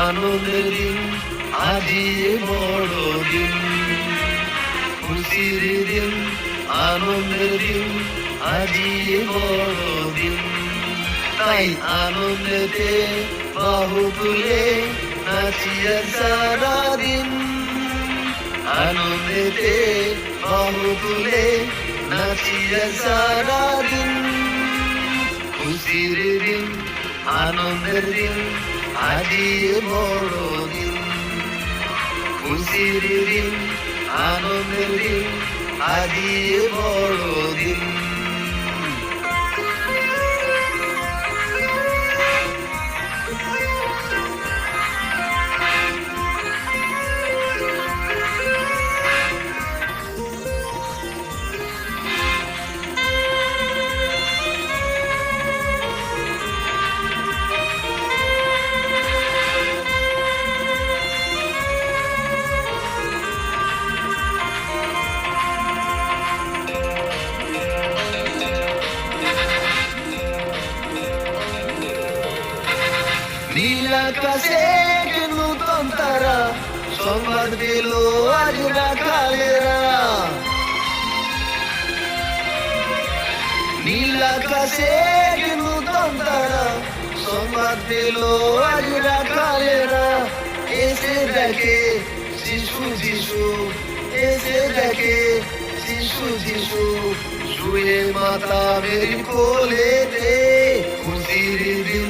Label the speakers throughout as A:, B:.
A: আনন্দের দিন, আজি এ বড় দিন। খুশির দিন, আনন্দের দিন, আজি এ বড় দিন। তাই আনন্দেতে বাহু তুলে নাচি আর সারাদিন। আনন্দেতে বাহু তুলে নাচি আর সারাদিন। খুশির দিন, আনন্দের দিন, আজি এ বড় দিন। খুশির দিন, আনন্দের দিন, আজি এ বড় দিন। নীল আকাশে নূতন তারা, সংবাদ পেল আজ রাখালেরা। নীল আকাশে নূতন তারা, সংবাদ পেল আজ রাখালেরা। এসে দেখে শিশু যিশু, এসে দেখে শিশু যিশু, শুয়ে মাতা মেরি কোলেতে। খুশির দিন,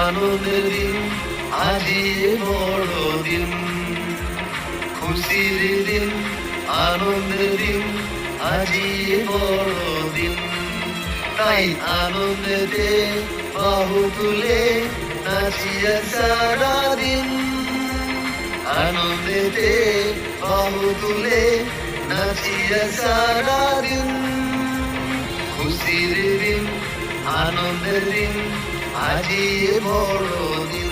A: আনন্দের দিন, আজি এ বড় দিন। খুশির দিন, আনন্দের দিন, আজি এ বড় দিন। তাই আনন্দেতে বাহু তুলে নাচি আর সারাদিন। আনন্দেতে বাহু তুলে নাচি আর সারাদিন। খুশির দিন, আনন্দের দিন, আজি এ বড় দিন।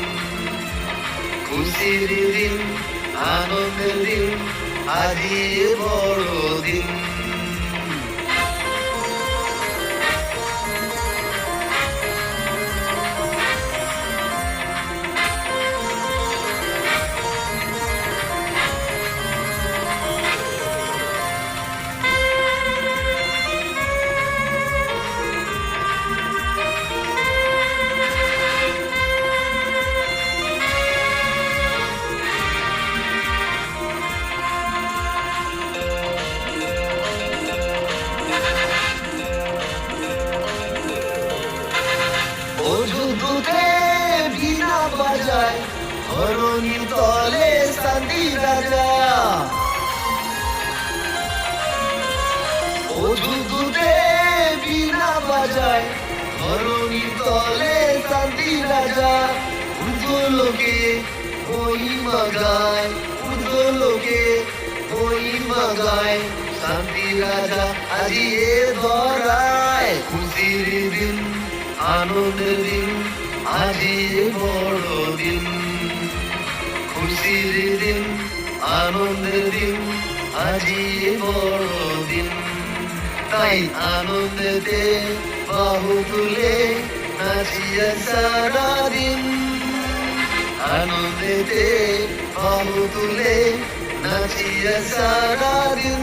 A: খুশির দিন, আনন্দের দিন, আজি এ বড় দিন। বাজায় ধরণী তলে শান্তি রাজা। অযুদ্ধে বীণা বাজায় ধরণী তলে শান্তি রাজা। ঊর্ধ্বলোকে মহিমা গায়, ঊর্ধ্বলোকে মহিমা গায়, শান্তি রাজা আজি এ ধরায়। খুশির দিন, আনন্দের দিন, আজি এ বড় দিন। খুশির দিন, আনন্দের দিন, আজি এ বড় দিন। তাই আনন্দেতে বাহু তুলে নাচি আর সারাদিন। আনন্দেতে বাহু তুলে নাচি আর সারাদিন।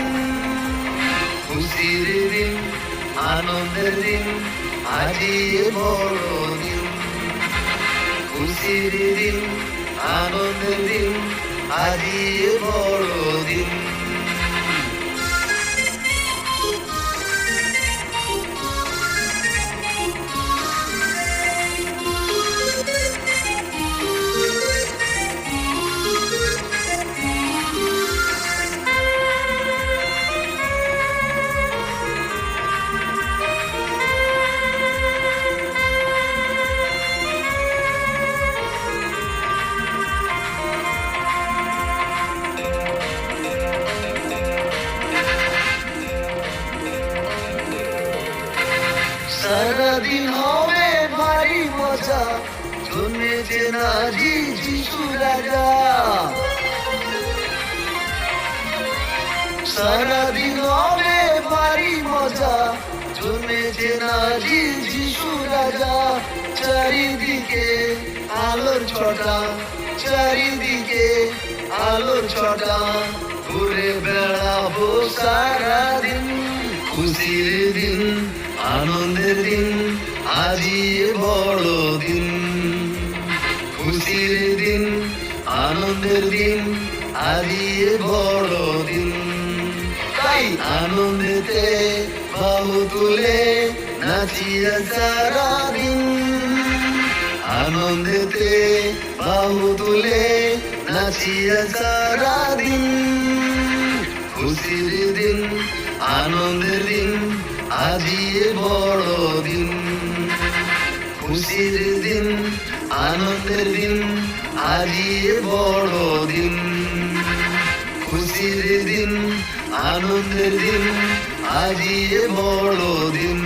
A: খুশির দিন, আনন্দের দিন, আজি এ বড় দিন। খুশির দিন, আনন্দের দিন, আজি এ বড় দিন। সারাদিন হবে ভারী মজা, জন্মেছে নাজি যিশু রাজা। সারাদিন হবে ভারী মজা, জন্মেছে নাজি যিশু রাজা। চারিদিকে আলোর ছটা, চারিদিকে আলোর ছটা, ঘুরে বেড়াবো সারাদিন। খুশির দিন, আনন্দের দিন, আজই এ বড় দিন। খুশির দিন, আনন্দের দিন, আজই এ বড় দিন। তাই আনন্দেতে বাহু তুলে নাচিয়া সারাদিন। আনন্দেতে বাহু তুলে নাচিয়া সারাদিন। খুশির দিন, আনন্দের দিন, আজই এ বড় দিন। খুশির দিন, আনন্দের দিন, আজই এ বড় দিন। খুশির দিন, আনন্দের দিন, আজই এ বড় দিন।